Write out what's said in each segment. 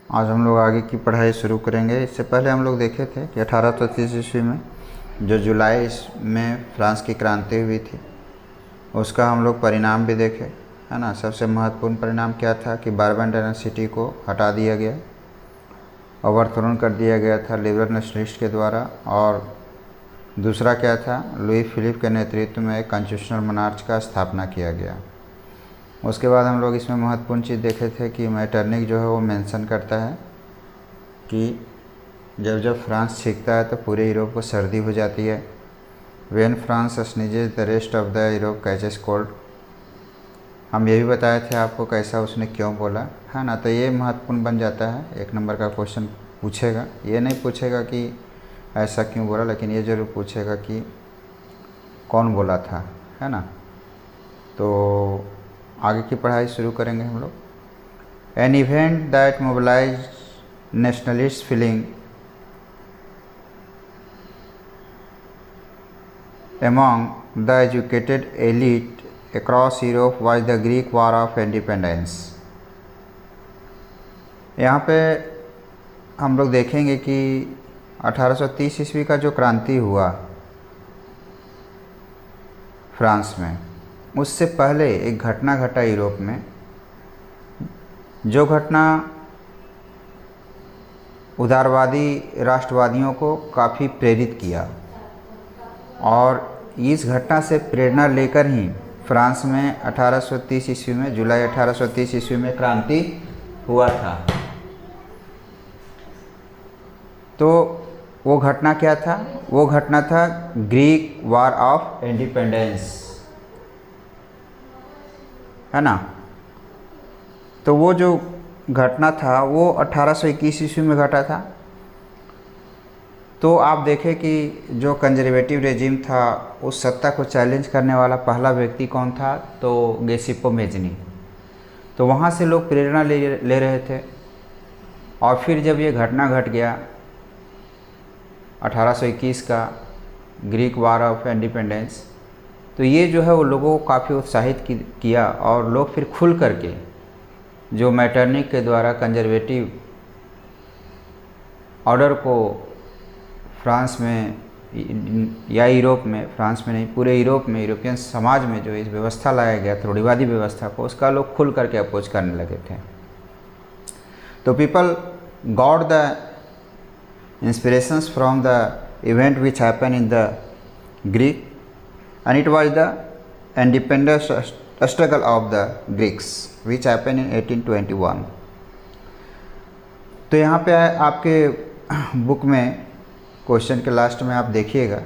आज हम लोग आगे की पढ़ाई शुरू करेंगे। इससे पहले हम लोग देखे थे कि 1830 ईस्वी में जो जुलाई में फ्रांस की क्रांति हुई थी उसका हम लोग परिणाम भी देखे, है ना। सबसे महत्वपूर्ण परिणाम क्या था कि बारबन डायनेस्टी को हटा दिया गया, ओवरथ्रोन कर दिया गया था लिबरल नेशनलिस्ट के द्वारा। और दूसरा क्या था, लुई फिलिप के नेतृत्व में एक कॉन्स्टिट्यूशनल मोनार्च का स्थापना किया गया। उसके बाद हम लोग इसमें महत्वपूर्ण चीज़ देखे थे कि मैटरनिक जो है वो मेंशन करता है कि जब जब फ्रांस छींकता है तो पूरे यूरोप को सर्दी हो जाती है। When France sneezes the rest of the Europe catches cold. हम ये भी बताए थे आपको कैसा उसने क्यों बोला, है ना। तो ये महत्वपूर्ण बन जाता है, 1 नंबर का क्वेश्चन पूछेगा। ये नहीं पूछेगा कि ऐसा क्यों बोला, लेकिन ये ज़रूर पूछेगा कि कौन बोला था, है ना। तो आगे की पढ़ाई शुरू करेंगे हम लोग। An event that mobilise nationalist feeling among the educated elite across Europe was the Greek War of Independence। यहाँ पे हम लोग देखेंगे कि 1830 ईस्वी का जो क्रांति हुआ फ्रांस में, उससे पहले एक घटना घटा यूरोप में, जो घटना उदारवादी राष्ट्रवादियों को काफ़ी प्रेरित किया। और इस घटना से प्रेरणा लेकर ही फ्रांस में 1830 ईस्वी में, जुलाई 1830 ईस्वी में क्रांति हुआ था। तो वो घटना क्या था? वो घटना था ग्रीक वार ऑफ इंडिपेंडेंस, है ना। तो वो जो घटना था वो 1821 ईस्वी में घटा था। तो आप देखें कि जो कंजर्वेटिव रेजिम था उस सत्ता को चैलेंज करने वाला पहला व्यक्ति कौन था? तो गेसिप्पो मेज़नी। तो वहाँ से लोग प्रेरणा ले रहे थे। और फिर जब ये घटना घट गया 1821 का ग्रीक वार ऑफ इंडिपेंडेंस, तो ये जो है वो लोगों को काफ़ी उत्साहित किया। और लोग फिर खुल करके जो मैटरनिक के द्वारा कंजर्वेटिव ऑर्डर को फ्रांस में या यूरोप में, फ्रांस में नहीं पूरे यूरोप में, यूरोपियन समाज में जो इस व्यवस्था लाया गया था रूढ़िवादी व्यवस्था को, उसका लोग खुल करके अपोज करने लगे थे। तो people got the inspirations from the event which happen in the Greek and it was the independence struggle of the Greeks which happen in 1821। तो यहाँ पे आपके बुक में क्वेश्चन के लास्ट में आप देखिएगा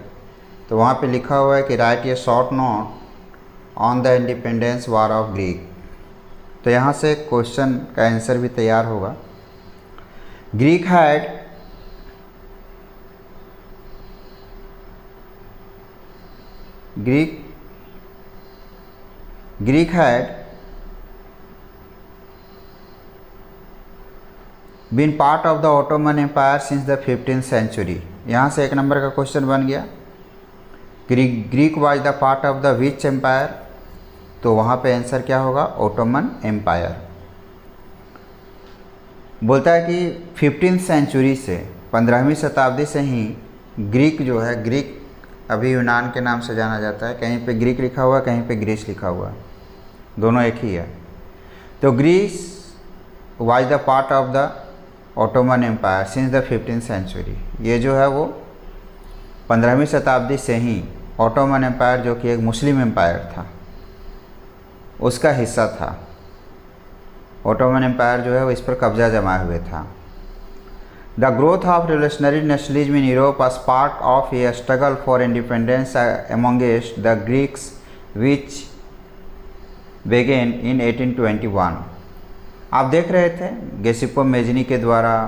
तो वहाँ पे लिखा हुआ है कि write a short note on the independence war of Greek. तो यहाँ से क्वेश्चन का आंसर भी तैयार होगा। Greek had been part of the Ottoman empire since the 15th century. यहाँ से 1 नंबर का क्वेश्चन बन गया। Greek was the part of the which empire? तो वहाँ पे आंसर क्या होगा? Ottoman empire. बोलता है कि 15th सेंचुरी से, 15वीं शताब्दी से ही ग्रीक जो है, ग्रीक अभी यूनान के नाम से जाना जाता है। कहीं पे ग्रीक लिखा हुआ है, कहीं पे ग्रीस लिखा हुआ है, दोनों एक ही है। तो Greece was the part of the Ottoman empire since the 15th century. ये जो है वो 15वीं शताब्दी से ही ऑटोमन एम्पायर, जो कि एक मुस्लिम एम्पायर था, उसका हिस्सा था। ऑटोमन एम्पायर जो है वो इस पर कब्जा जमाए हुए था। The growth of revolutionary nationalism in Europe was part of a struggle for independence amongst the Greeks which began in 1821। आप देख रहे थे गेसिप्पो मेज़नी के द्वारा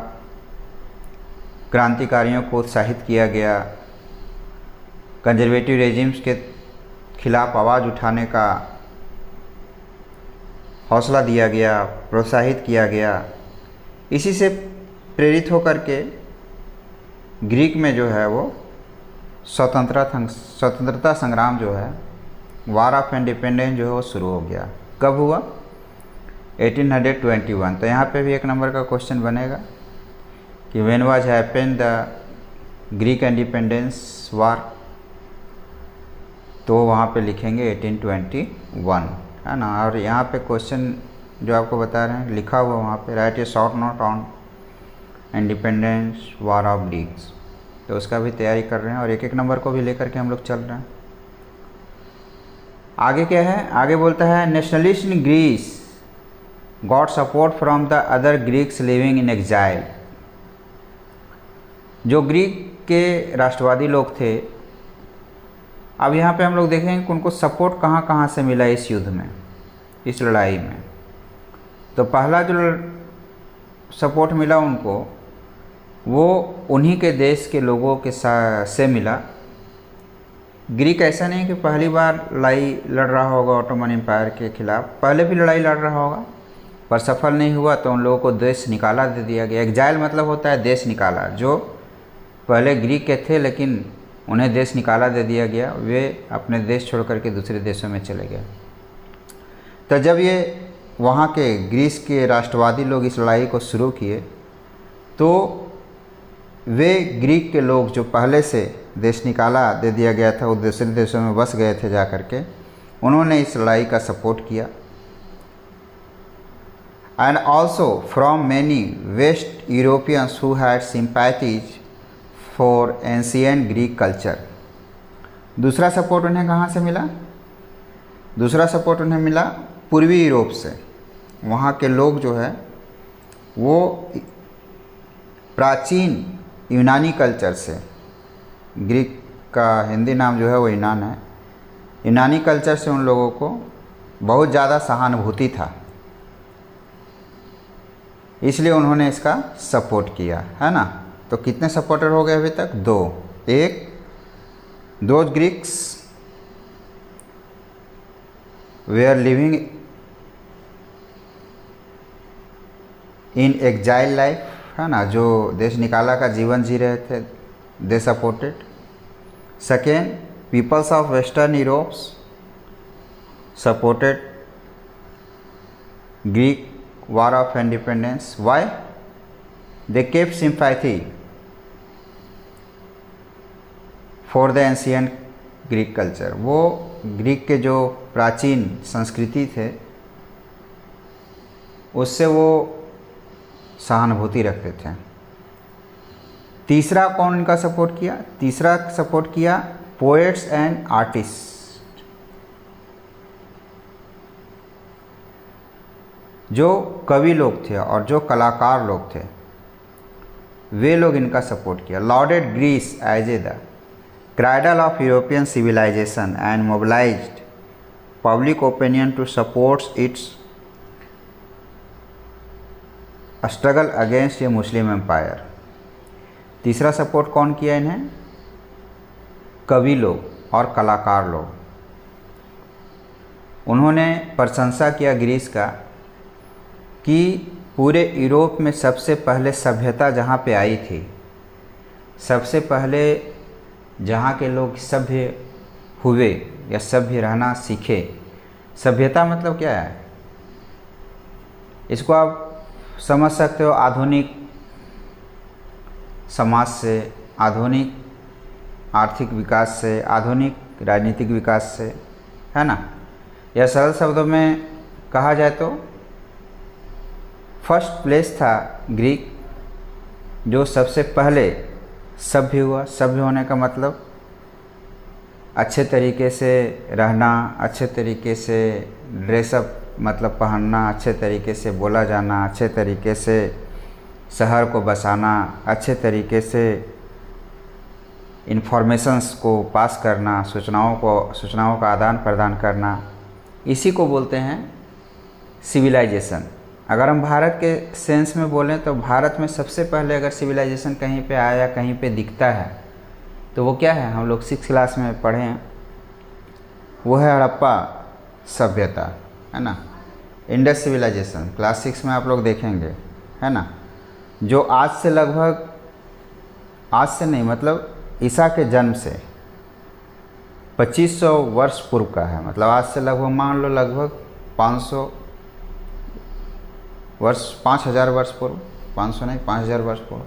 क्रांतिकारियों को उत्साहित किया गया, कंजर्वेटिव रेजिम्स के खिलाफ आवाज़ उठाने का हौसला दिया गया, प्रोत्साहित किया गया। इसी से प्रेरित होकर के ग्रीक में जो है वो स्वतंत्रता संग्राम जो है, वार ऑफ इंडिपेंडेंस जो है वो शुरू हो गया। कब हुआ? 1821। तो यहाँ पे भी एक नंबर का क्वेश्चन बनेगा कि when was happen the Greek independence war, तो वहाँ पे लिखेंगे 1821, है ना। और यहाँ पे क्वेश्चन जो आपको बता रहे हैं लिखा हुआ वहाँ पे, right a short note on independence war of Greeks, तो उसका भी तैयारी कर रहे हैं और एक एक नंबर को भी लेकर के हम लोग चल रहे हैं। आगे क्या है, आगे बोलता है nationalist in Greece got support from the other Greeks living in exile. जो ग्रीक के राष्ट्रवादी लोग थे, अब यहाँ पे हम लोग देखेंगे कि उनको सपोर्ट कहाँ कहाँ से मिला इस युद्ध में, इस लड़ाई में। तो पहला जो सपोर्ट मिला उनको, वो उन्हीं के देश के लोगों के से मिला। ग्रीक ऐसा नहीं कि पहली बार लड़ाई लड़ रहा होगा ऑटोमन एम्पायर के खिलाफ, पहले भी लड़ाई लड़ रहा होगा पर सफल नहीं हुआ, तो उन लोगों को देश निकाला दे दिया गया। एग्जाइल मतलब होता है देश निकाला, जो पहले ग्रीक के थे लेकिन उन्हें देश निकाला दे दिया गया, वे अपने देश छोड़ करके दूसरे देशों में चले गए। तो जब ये वहाँ के ग्रीस के राष्ट्रवादी लोग इस लड़ाई को शुरू किए, तो वे ग्रीक के लोग जो पहले से देश निकाला दे दिया गया था, वो दूसरे देशों में बस गए थे जा कर के, उन्होंने इस लड़ाई का सपोर्ट किया। And also from many west Europeans who had sympathies for ancient Greek culture. दूसरा सपोर्ट उन्हें कहाँ से मिला? दूसरा सपोर्ट उन्हें मिला पूर्वी यूरोप से। वहाँ के लोग जो है वो प्राचीन यूनानी कल्चर से, ग्रीक का हिंदी नाम जो है वो यूनान है, यूनानी कल्चर से उन लोगों को बहुत ज़्यादा सहानुभूति था, इसलिए उन्होंने इसका सपोर्ट किया, है ना। तो कितने सपोर्टर हो गए अभी तक? दो। एक, those Greeks they are living in exile life, है ना, जो देश निकाला का जीवन जी रहे थे, they supported. Second, peoples of western Europes supported Greek war of independence. Why? They kept sympathy for the ancient Greek culture. वो ग्रीक के जो प्राचीन संस्कृति थे उससे वो सहानुभूति रखते थे। तीसरा कौन इनका सपोर्ट किया? तीसरा सपोर्ट किया पोएट्स एंड आर्टिस्ट। जो कवि लोग थे और जो कलाकार लोग थे, वे लोग इनका सपोर्ट किया। Lauded Greece as a the cradle of European civilisation and mobilised public opinion to supports its struggle against a Muslim empire. तीसरा सपोर्ट कौन किया इन्हें? कवि लोग और कलाकार लोग। उन्होंने प्रशंसा किया ग्रीस का कि पूरे यूरोप में सबसे पहले सभ्यता जहाँ पे आई थी, सबसे पहले जहाँ के लोग सभ्य हुए या सभ्य रहना सीखे। सभ्यता मतलब क्या है? इसको आप समझ सकते हो आधुनिक समाज से, आधुनिक आर्थिक विकास से, आधुनिक राजनीतिक विकास से, है ना। या सरल शब्दों में कहा जाए तो फर्स्ट प्लेस था ग्रीक, जो सबसे पहले सभ्य हुआ। सभ्य होने का मतलब अच्छे तरीके से रहना, अच्छे तरीके से ड्रेसअप मतलब पहनना, अच्छे तरीके से बोला जाना, अच्छे तरीके से शहर को बसाना, अच्छे तरीके से इन्फॉर्मेशंस को पास करना, सूचनाओं का आदान प्रदान करना, इसी को बोलते हैं सिविलाइजेशन। अगर हम भारत के सेंस में बोलें तो भारत में सबसे पहले अगर सिविलाइजेशन कहीं पे आया, कहीं पे दिखता है, तो वो क्या है? हम लोग 6th क्लास में पढ़े हैं, वो है हड़प्पा सभ्यता, है ना। इंडस सिविलाइजेशन क्लास 6 में आप लोग देखेंगे, है ना, जो आज से लगभग, आज से नहीं मतलब ईसा के जन्म से 2500 वर्ष पूर्व का है। मतलब आज से लगभग मान लो लगभग 500 वर्ष 5000 वर्ष पूर्व, 500 नहीं 5000 वर्ष पूर्व।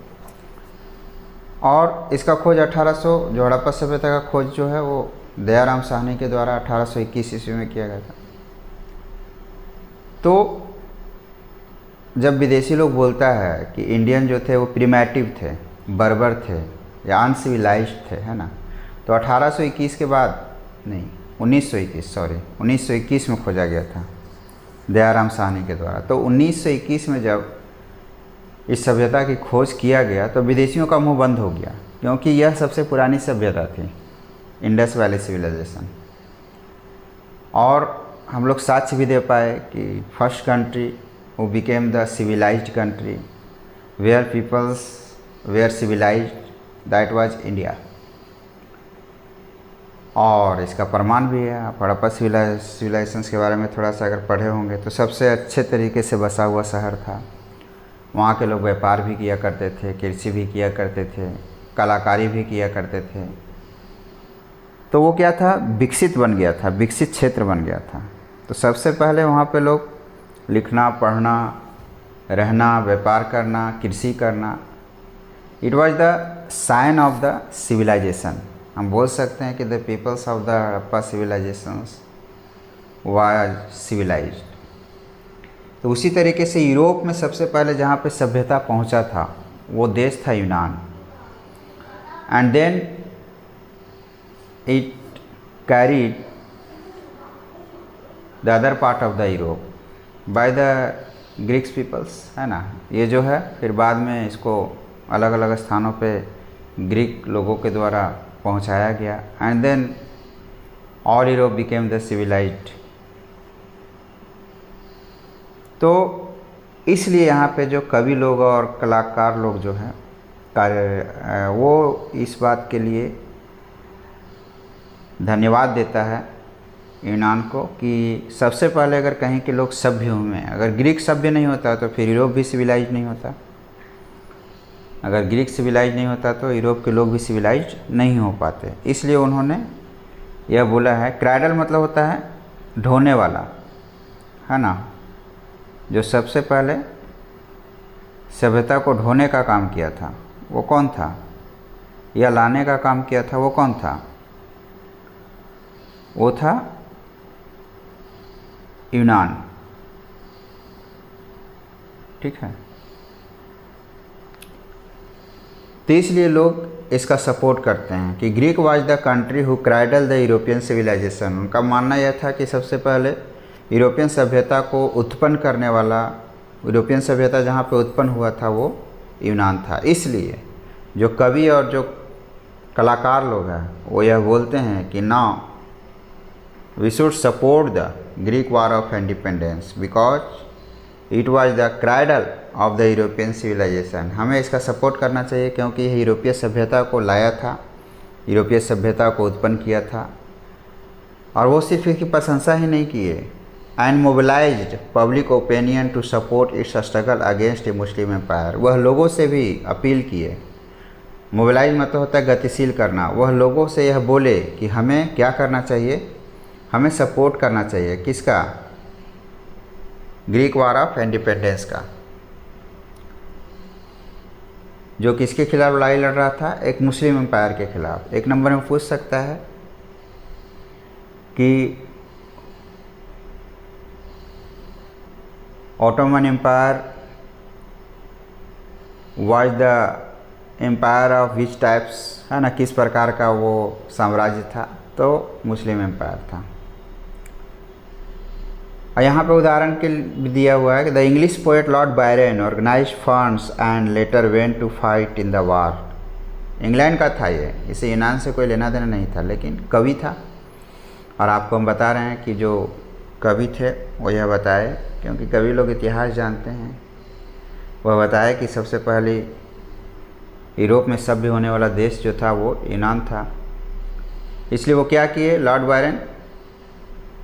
और इसका खोज 1800 जो हड़प्पा सभ्यता का खोज जो है वो दयाराम साहनी के द्वारा 1821 ईस्वी में किया गया था। तो जब विदेशी लोग बोलता है कि इंडियन जो थे वो प्रिमेटिव थे, बर्बर थे या अनसिविलाइज्ड थे, है ना, तो 1821 के बाद नहीं 1921 में खोजा गया था दयाराम साहनी के द्वारा। तो 1921 में जब इस सभ्यता की खोज किया गया तो विदेशियों का मुंह बंद हो गया, क्योंकि यह सबसे पुरानी सभ्यता थी, इंडस वैली सिविलाइजेशन। और हम लोग साक्ष्य भी दे पाए कि first country who became the civilized country where peoples were civilized, that was India। और इसका प्रमाण भी है। आप हड़प्पा सिविलाइजेशंस के बारे में थोड़ा सा अगर पढ़े होंगे तो सबसे अच्छे तरीके से बसा हुआ शहर था। वहाँ के लोग व्यापार भी किया करते थे, कृषि भी किया करते थे, कलाकारी भी किया करते थे। तो वो क्या था, विकसित बन गया था, विकसित क्षेत्र बन गया था। तो सबसे पहले वहाँ पे लोग लिखना, पढ़ना, रहना, व्यापार करना, कृषि करना, it was the sign of the civilisation. हम बोल सकते हैं कि the peoples of the Harappa civilisations was civilised. तो उसी तरीके से यूरोप में सबसे पहले जहाँ पे सभ्यता पहुँचा था वो देश था यूनान। And then it carried the other part of the Europe by the Greeks peoples, है ना। ये जो है फिर बाद में इसको अलग अलग स्थानों पे ग्रीक लोगों के द्वारा पहुंचाया गया। And then all Europe became the civilised. तो इसलिए यहाँ पे जो कवि लोग और कलाकार लोग जो हैं वो इस बात के लिए धन्यवाद देता है यूनान को कि सबसे पहले अगर कहीं के लोग सभ्य हुए, अगर ग्रीक सभ्य नहीं होता तो फिर यूरोप भी सिविलाइज नहीं होता। अगर ग्रीक सिविलाइज नहीं होता तो यूरोप के लोग भी सिविलाइज नहीं हो पाते। इसलिए उन्होंने यह बोला है। क्राइडल मतलब होता है ढोने वाला, है ना। जो सबसे पहले सभ्यता को ढोने का काम किया था वो कौन था, या लाने का काम किया था वो कौन था, वो था यूनान। ठीक है। तो इसलिए लोग इसका सपोर्ट करते हैं कि Greek was the country who cradle the European civilisation. उनका मानना यह था कि सबसे पहले यूरोपियन सभ्यता को उत्पन्न करने वाला, यूरोपियन सभ्यता जहाँ पे उत्पन्न हुआ था वो यूनान था। इसलिए जो कवि और जो कलाकार लोग हैं वो यह बोलते हैं कि now we should support the Greek war of independence because it was the cradle of the European civilisation. हमें इसका सपोर्ट करना चाहिए क्योंकि यह यूरोपीय सभ्यता को लाया था, यूरोपीय सभ्यता को उत्पन्न किया था। और वो सिर्फ इसकी प्रशंसा ही नहीं किए, and mobilised public opinion to support its struggle against a Muslim empire. वह लोगों से भी अपील किए। मोबिलाइज मतलब होता है गतिशील करना। वह लोगों से यह बोले कि हमें क्या करना चाहिए, हमें सपोर्ट करना चाहिए। किसका, ग्रीक वॉर ऑफ इंडिपेंडेंस का, जो किसके खिलाफ लड़ाई लड़ रहा था, एक मुस्लिम एम्पायर के खिलाफ। एक नंबर में पूछ सकता है कि Ottoman empire was the empire of which types, है ना, किस प्रकार का वो साम्राज्य था, तो मुस्लिम एम्पायर था। और यहाँ पे उदाहरण के लिए दिया हुआ है कि the English poet Lord Byron organise funds and later went to fight in the war. England का था ये, इसे यूनान से कोई लेना देना नहीं था, लेकिन कवि था। और आपको हम बता रहे हैं कि जो कवि थे वो यह बताए, क्योंकि कवि लोग इतिहास जानते हैं। वह बताया कि सबसे पहले यूरोप में सभ्य होने वाला देश जो था वो यूनान था। इसलिए वो क्या किए, लॉर्ड बायरन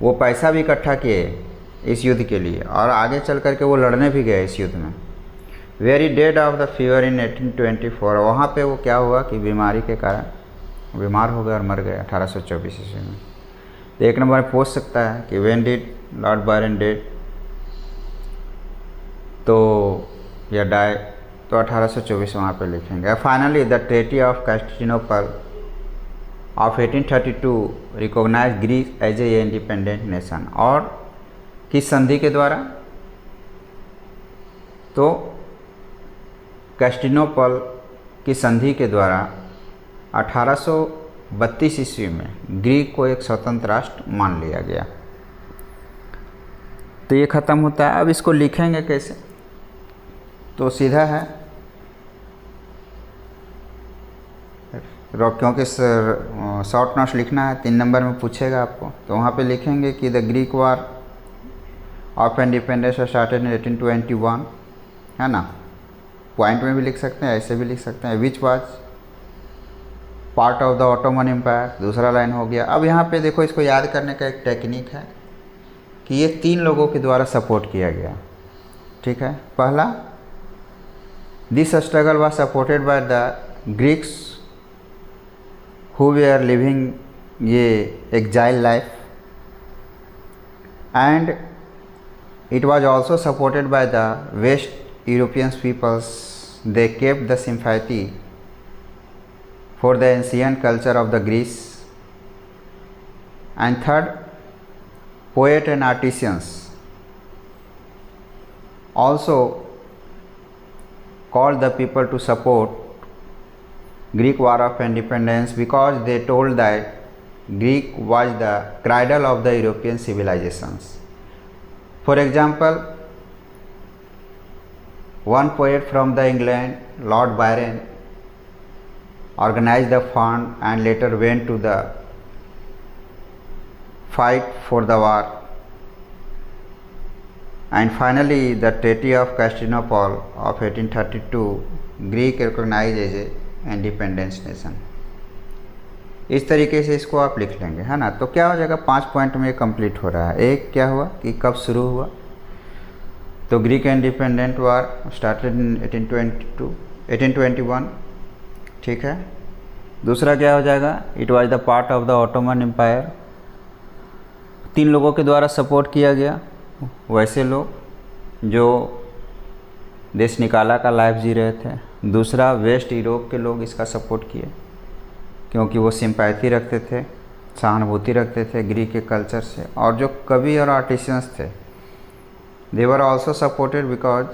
वो पैसा भी इकट्ठा किए इस युद्ध के लिए, और आगे चल कर के वो लड़ने भी गए इस युद्ध में। Very dead of the fever in 1824। वहाँ पे वो क्या हुआ कि बीमारी के कारण बीमार हो गए और मर गए 1824 ईस्वी में। तो एक नंबर पूछ सकता है कि when did Lord Byron dead, तो या डाई, तो 1824 वहाँ पे लिखेंगे। Finally the treaty of Constantinople of 1832 recognise Greece as a independent nation. और किस संधि के द्वारा? तो कॉन्स्टेंटिनोपल की संधि के द्वारा 1832 ईस्वी में ग्रीक को एक स्वतंत्र राष्ट्र मान लिया गया। तो ये ख़त्म होता है। अब इसको लिखेंगे कैसे? तो सीधा है, क्योंकि शॉर्ट नोट्स लिखना है, 3 नंबर में पूछेगा आपको, तो वहाँ पे लिखेंगे कि the Greek war of independence started in 1821, है ना। पॉइंट में भी लिख सकते हैं, ऐसे भी लिख सकते हैं। Which was part of the Ottoman empire, दूसरा लाइन हो गया। अब यहाँ पे देखो, इसको याद करने का एक टेक्निक है कि ये 3 लोगों के द्वारा सपोर्ट किया गया। ठीक है, पहला, this struggle was supported by the Greeks who were living ये exile life, and it was also supported by the west European peoples. They kept the sympathy for the ancient culture of the Greece. And third, poet and artisans also called the people to support Greek war of independence because they told that Greek was the cradle of the European civilizations. For example, one poet from the England, Lord Byron, organized the fund and later went to the fight for the war. And finally, the Treaty of Constantinople of 1832, Greek recognized as a independent nation. इस तरीके से इसको आप लिख लेंगे, है ना। तो क्या हो जाएगा, 5 पॉइंट में कंप्लीट हो रहा है। एक क्या हुआ कि कब शुरू हुआ, तो Greek independent war started in 1821। ठीक है। दूसरा क्या हो जाएगा, it was the part of the Ottoman empire, 3 लोगों के द्वारा सपोर्ट किया गया, वैसे लोग जो देश निकाला का लाइफ जी रहे थे। दूसरा, वेस्ट यूरोप के लोग इसका सपोर्ट किए क्योंकि वो सिंपैथी रखते थे, सहानुभूति रखते थे ग्रीक के कल्चर से। और जो कवि और आर्टिशियंस थे, they were also supported because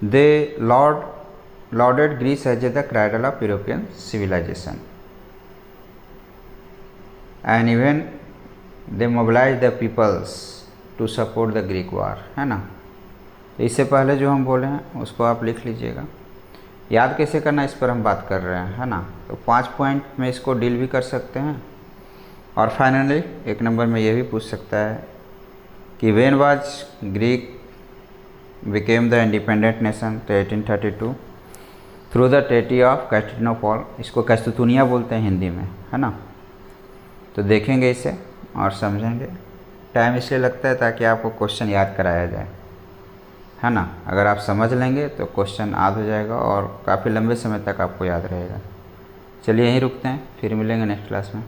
they lauded Greece as the cradle of European civilization, and even they mobilized the peoples to support the Greek war, है ना। इससे पहले जो हम बोले हैं उसको आप लिख लीजिएगा। याद कैसे करना, इस पर हम बात कर रहे हैं, है ना। तो 5 पॉइंट में इसको डील भी कर सकते हैं। और फाइनली 1 नंबर में ये भी पूछ सकता है कि when was Greek became the independent nation, तो 1832 through the treaty of Constantinople. इसको कस्तूनिया बोलते हैं हिंदी में, है ना। तो देखेंगे इसे और समझेंगे। टाइम इसलिए लगता है ताकि आपको क्वेश्चन याद कराया जाए, है ना। अगर आप समझ लेंगे तो क्वेश्चन याद हो जाएगा और काफ़ी लंबे समय तक आपको याद रहेगा। चलिए यहीं रुकते हैं, फिर मिलेंगे नेक्स्ट क्लास में।